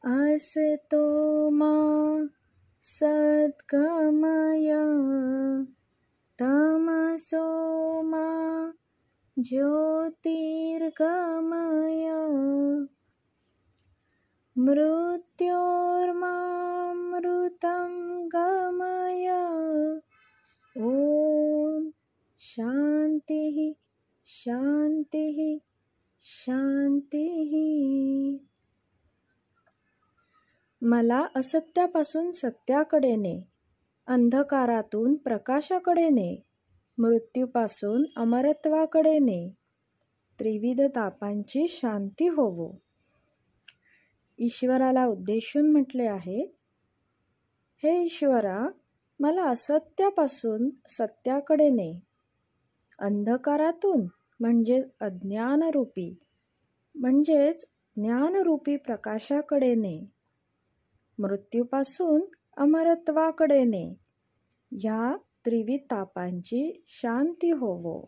असतो मा सद्गमय तमसो मा ज्योतिर्गमय मृत्योर्मामृतं गमय। ओम शांतिः शांतिः शांतिः। मला असत्यापासून सत्याकडे ने, अंधकारातून प्रकाशाकडे ने, मृत्यूपासून अमरत्वाकडे ने, त्रिविध तापांची शांती होवो। ईश्वराला उद्देशून म्हटले आहे, हे ईश्वरा, मला असत्यापासून सत्याकडे ने, अंधकारातून म्हणजे अज्ञानरूपी म्हणजेच ज्ञानरूपी प्रकाशाकडे ने, मृत्यूपासून अमरत्वाकडे ने, ह्या त्रिविध तापांची शांती होवो।